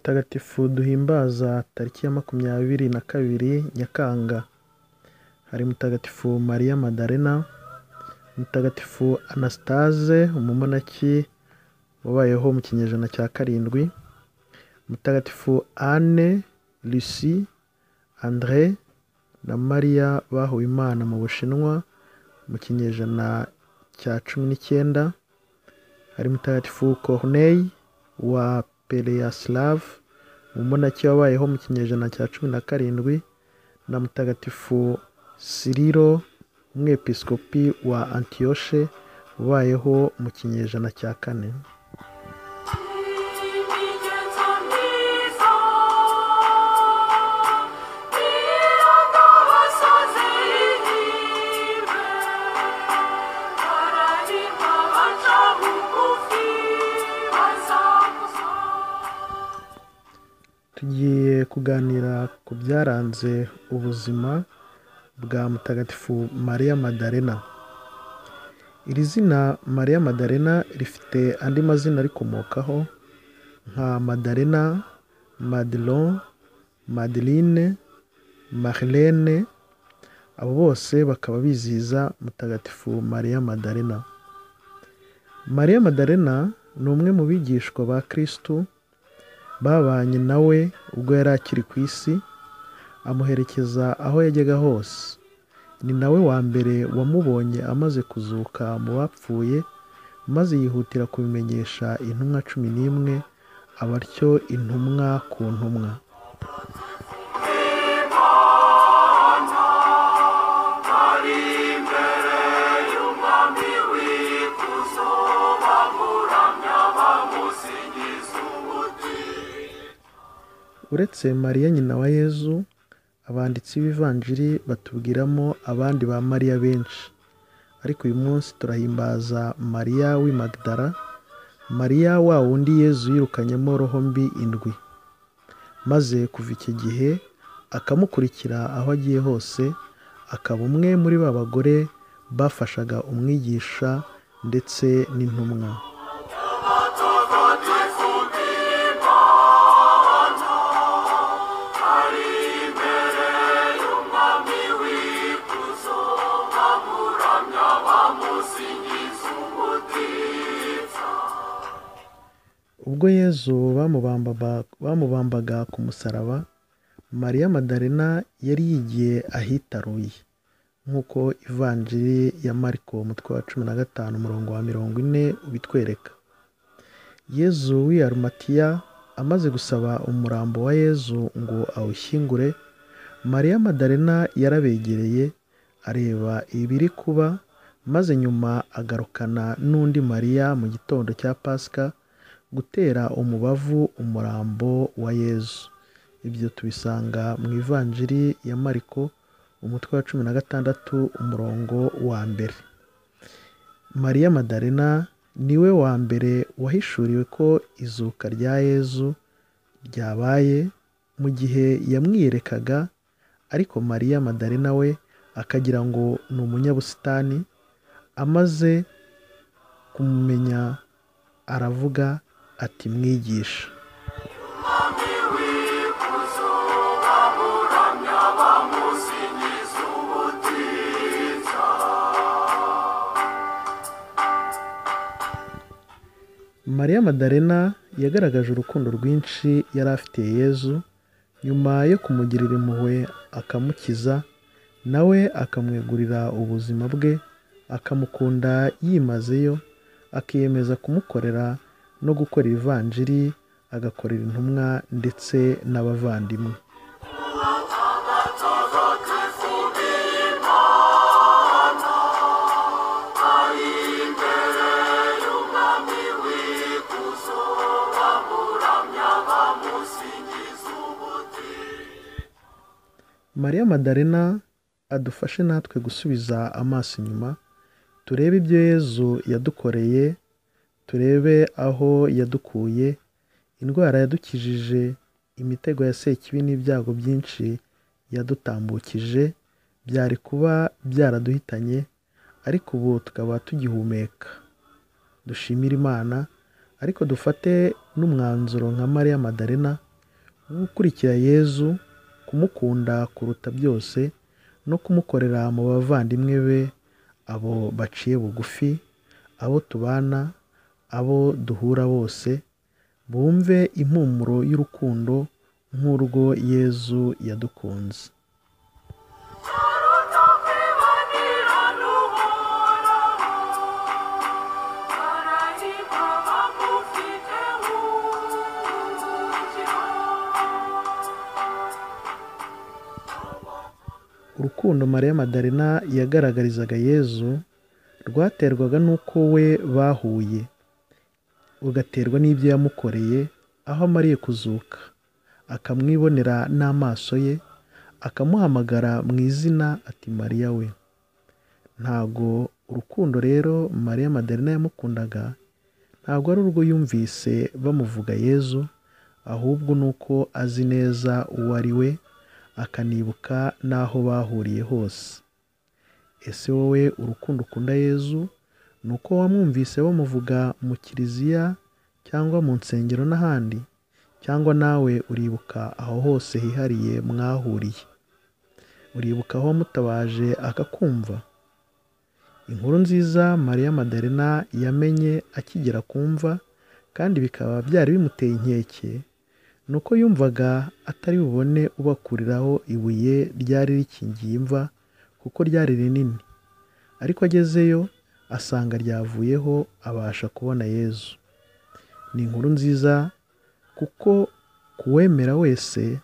Abatagatifu duhimbaza tariki ya 22 Nyakanga. Hari Mutagatifu Mariya Madarena, Mutagatifu Anastase umumonaki wabayeho mu kinyejana cya 7, Mutagatifu Anne, Lucie, André na Maria bahuwe Imana mu Bushinwa mu kinyejana cya 19. Hari Mutagatifu Corneille wa Pereyaslav umumonaki wabayeho mu kinyejana cya 17, na Mutagatifu Cyrilo umwepiskopi wa Antioche wabayeho mu kinyejana cya 4. Tugiye kuganira ku byaranze ubuzima bwa Mutagatifu Mariya Madarena. Iri zina Mariya Madarena rifite andi mazina rikomokaho nka Madarena, Madelon, Madeline, Marlene. Abo bose bakaba bizihiza Mutagatifu Mariya Madarena. Mariya Madarena ni umwe mu bigishwa ba Kristo babanye nawe ubwo yari akiri ku isi, amuherekeza aho yajyaga hose. Ni nawe wa mbere wamubonye amaze kuzuka mu bapfuye, maze yihutira kubimenyesha intumwa 11, aba atyo intumwa ku ntumwa. Uretse Mariya nyina wa Yezu, abanditsi b'ivanjiri batubwiramo abandi ba Mariya benshi, ariko uyu munsi turahimbaza Mariya w'i Magdala, Mariya wa wundi Yezu yirukanyemo roho mbi 7, maze kuva iki gihe akamukurikira aho agiye hose, akaba umwe muri ba bagore bafashaga umwigisha ndetse n'intumwa. Ubwo Yezu bamubambaga ku musaraba, Mariya Madarena yari yigiye ahitaruye, nk'uko ivanjiri ya Mariko umutwe wa 15 umurongo wa 40 ubitwereka. Yezu w'i Arimatiya amaze gusaba umurambo wa Yezu ngo awushyingure, Mariya Madarena yarabegereye areba ibiri kuba, maze nyuma agarukana n'undi Mariya mu gitondo cya Pasika gutera umubavu umurambo wa Yezu. Ibyo tubisanga mu ivanjiri ya Mariko umutwe wa 16 umurongo wa 1. Mariya Madarena niwe wa mbere wahishuriwe ko izuka rya Yezu ryabaye mu gihe yamwiyerekaga, ariko Mariya Madarena we akagira ngo ni umunyabusitani. Amaze kumumenya aravuga ati, mwigisha. Mariya Madarena yagaragaje urukundo rwinshi yari afitiye Yezu. Nyuma yo kumugirira impuhwe akamukiza, nawe akamwegurira ubuzima bwe, akamukunda yimazeyo, akiyemeza kumukorera no gukora ivanjiri, agakorera intumwa ndetse n'abavandimwe. Mariya Madarena adufashe natwe gusubiza amaso inyuma, turebe ibyo Yezu yadukoreye, turebe aho yadukuye, indwara yadukijije, imitego ya Sekibi n'ibyago byinshi yadutambukije byari kuba byaraduhitanye, ariko ubu tukaba tugihumeka. Dushimire Imana, ariko dufate n'umwanzuro nka Mariya Madarena gukurikira Yezu, kumukunda kuruta byose no kumukorera mu bavandimwe be, abo baciye bugufi, abo tubana, abo duhura bose, bumve impumuro y'urukundo nk'urwo Yezu yadukunze. Urukundo Mariya Madarena yagaragarizaga Yezu rwaterwaga n'uko we bahuye, ugaterwa n'ibyo yamukoreye aho amariye kuzuka, akamwibonera n'amaso ye, akamuhamagara mu izina ati Mariya we. Ntago urukundo rero Mariya Madarena yamukundaga ntabwo ari urwo yumvise bamuvuga Yezu, ahubwo nuko azi neza uwo ari we, akanibuka n'aho bahuriye hose. Ese wowe urukundo ukunda Yezu ni uko wamwumvise bamuvuga mu kiliziya cyangwa mu nsengero n'ahandi, cyangwa nawe uribuka aho hose hihariye mwahuriye? Uribuka aho wamutabaje akakumva? Inkuru nziza Mariya Madarena yamenye akigera kumva, kandi bikaba byari bimuteye inkeke, nuko yumvaga atari bubone ubakuriraho ibuye ryari rikingiye imva, kuko ryari rinini. Ariko agezeyo asanga ryavuyeho, abasha kubona Yezu. Ni inkuru nziza kuko kuwemera wese,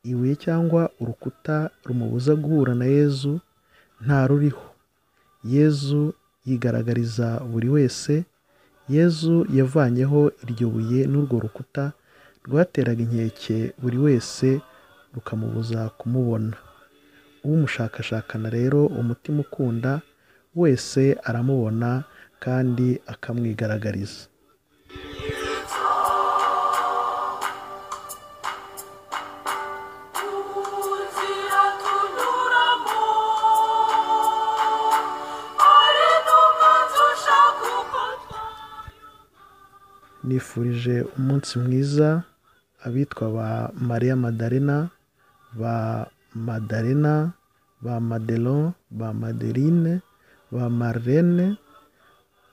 ibuye cyangwa urukuta rumubuza guhura na Yezu nta ruriho. Yezu yigaragariza buri wese. Yezu yavanyeho iryo buye n'urwo rukuta rwateraga inkeke buri wese, rukamubuza kumubona. Umushakashakana rero umutima ukunda wese aramubona kandi akamwigaragariza. Nifurije umunsi mwiza abitwa ba Mariya Madarena, ba Madarena, ba Madelon, ba Madeline, ba Marlene,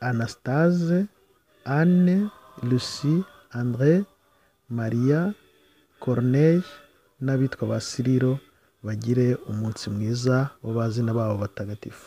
Anastase, Anne, Lucie, André, Maria, Corneille n'abitwa ba Siriro. Bagire umunsi mwiza w'abazina babo batagatifu.